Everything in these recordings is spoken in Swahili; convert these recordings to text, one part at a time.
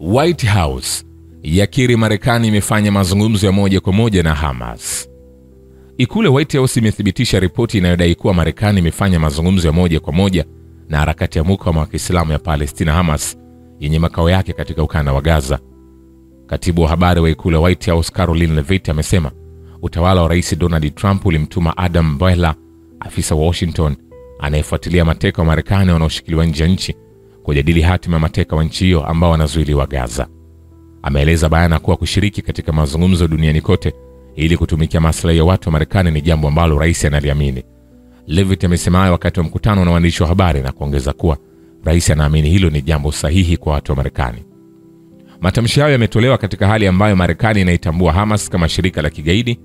White House yakiri Marekani imefanya mazungumzo ya moja kwa moja na Hamas. Ikulu ya White House imethibitisha ripoti inayodai kuwa Marekani imefanya mazungumzo ya moja kwa moja na harakati ya mukawama wa Kiislamu ya Palestina Hamas yenye makao yake katika ukanda wa Gaza. Katibu wa habari wa Ikulu ya White House Caroline Levitt amesema utawala wa Rais Donald Trump ulimtuma Adam Boehler, afisa wa Washington anayefuatilia mateka wa Marekani wanaoshikiliwa nje ya nchi, kujadili hatima ya mateka wa nchi hiyo ambao wanazuiliwa Gaza. Ameeleza bayana kuwa kushiriki katika mazungumzo duniani kote ili kutumikia maslahi ya watu wa Marekani ni jambo ambalo rais analiamini. Levitt amesema hayo wakati wa mkutano na waandishi wa habari na kuongeza kuwa rais anaamini hilo ni jambo sahihi kwa watu wa Marekani. Matamshi hayo yametolewa katika hali ambayo Marekani inaitambua Hamas kama shirika la kigaidi.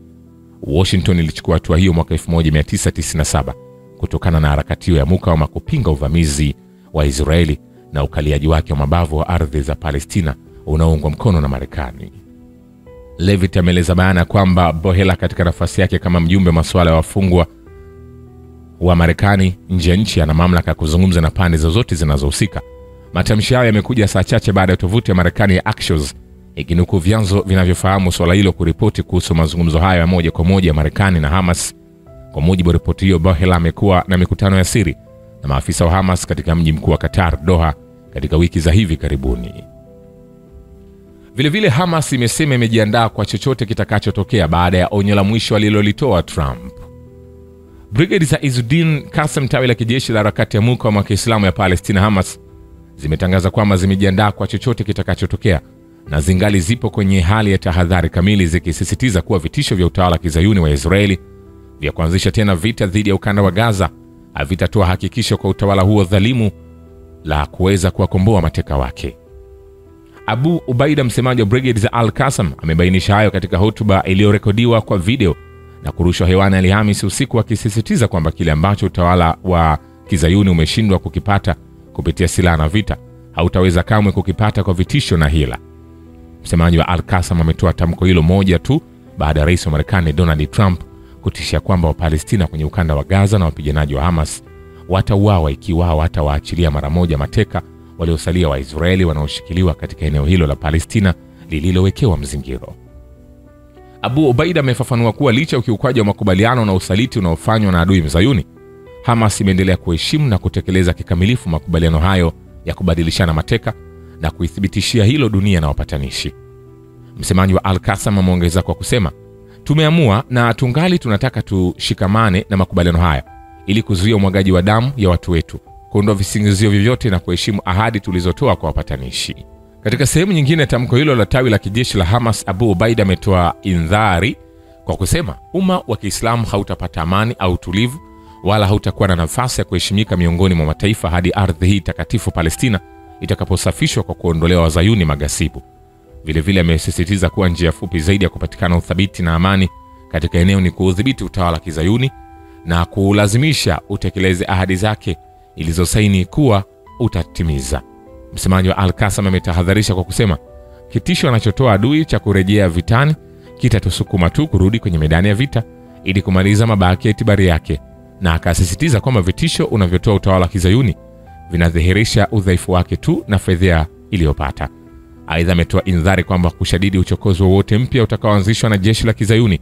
Washington ilichukua hatua hiyo mwaka 1997 kutokana na harakati hiyo ya mukawama kupinga uvamizi wa Israeli na ukaliaji wake wa mabavu wa ardhi za Palestina unaoungwa mkono na Marekani. Levitt ameeleza bayana kwamba Boehler katika nafasi yake kama mjumbe masuala ya wafungwa wa Marekani nje ya nchi ana mamlaka ya kuzungumza na pande zozote zinazohusika. Matamshi hayo yamekuja saa chache baada ya tovuti ya Marekani ya Axios ikinukuu vyanzo vinavyofahamu swala hilo kuripoti kuhusu mazungumzo hayo ya moja kwa moja ya Marekani na Hamas. Kwa mujibu wa ripoti hiyo, Boehler amekuwa na mikutano ya siri na maafisa wa Hamas katika mji mkuu wa Qatar, Doha, katika wiki za hivi karibuni. Vilevile Hamas imesema imejiandaa kwa chochote kitakachotokea baada ya onyo la mwisho alilolitoa Trump. Brigade za Izzuddin Qassam, tawi la kijeshi la harakati ya mukawama wa Kiislamu ya Palestina Hamas, zimetangaza kwamba zimejiandaa kwa chochote kitakachotokea na zingali zipo kwenye hali ya tahadhari kamili, zikisisitiza kuwa vitisho vya utawala kizayuni wa Israeli vya kuanzisha tena vita dhidi ya ukanda wa Gaza havitatoa hakikisho kwa utawala huo dhalimu la kuweza kuwakomboa mateka wake. Abu Ubaida, msemaji wa Brigade za Al-Qassam, amebainisha hayo katika hotuba iliyorekodiwa kwa video na kurushwa hewani Alhamisi usiku, akisisitiza kwamba kile ambacho utawala wa kizayuni umeshindwa kukipata kupitia silaha na vita hautaweza kamwe kukipata kwa vitisho na hila. Msemaji wa Al-Qassam ametoa tamko hilo moja tu baada ya rais wa Marekani Donald Trump kutishia kwamba Wapalestina kwenye ukanda wa Gaza na wapiganaji wa Hamas watauawa ikiwa hawatawaachilia mara moja mateka waliosalia wa Israeli wanaoshikiliwa katika eneo hilo la Palestina lililowekewa mzingiro. Abu Ubaida amefafanua kuwa licha ya ukiukwaji wa makubaliano na usaliti unaofanywa na adui mzayuni, Hamas imeendelea kuheshimu na kutekeleza kikamilifu makubaliano hayo ya kubadilishana mateka na kuithibitishia hilo dunia na wapatanishi. Msemaji wa Al-Qassam ameongeza kwa kusema, tumeamua na tungali tunataka tushikamane na makubaliano haya ili kuzuia umwagaji wa damu ya watu wetu, kuondoa visingizio vyovyote na kuheshimu ahadi tulizotoa kwa wapatanishi. Katika sehemu nyingine tamko hilo la tawi la kijeshi la Hamas, Abu Ubaida ametoa indhari kwa kusema umma wa Kiislamu hautapata amani au utulivu wala hautakuwa na nafasi ya kuheshimika miongoni mwa mataifa hadi ardhi hii takatifu Palestina itakaposafishwa kwa kuondolewa wazayuni magasibu. Vilevile amesisitiza kuwa njia fupi zaidi ya kupatikana uthabiti na amani katika eneo ni kuudhibiti utawala kizayuni na kulazimisha utekeleze ahadi zake ilizosaini kuwa utatimiza. Msemaji wa Al-Qassam ametahadharisha kwa kusema, kitisho anachotoa adui cha kurejea vitani kitatusukuma tu kurudi kwenye medani ya vita ili kumaliza mabaki ya itibari yake, na akasisitiza kwamba vitisho unavyotoa utawala kizayuni vinadhihirisha udhaifu wake tu na fedheha iliyopata. Aidha ametoa indhari kwamba kushadidi uchokozi wowote mpya utakaoanzishwa na jeshi la kizayuni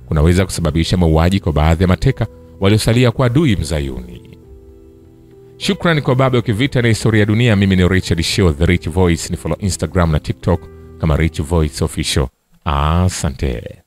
kunaweza kusababisha mauaji kwa baadhi ya mateka waliosalia kwa adui mzayuni. Shukrani kwa baba ya kivita na historia ya dunia. Mimi ni Richard Show, The Rich Voice. Ni follow Instagram na TikTok kama Rich Voice Official. Asante.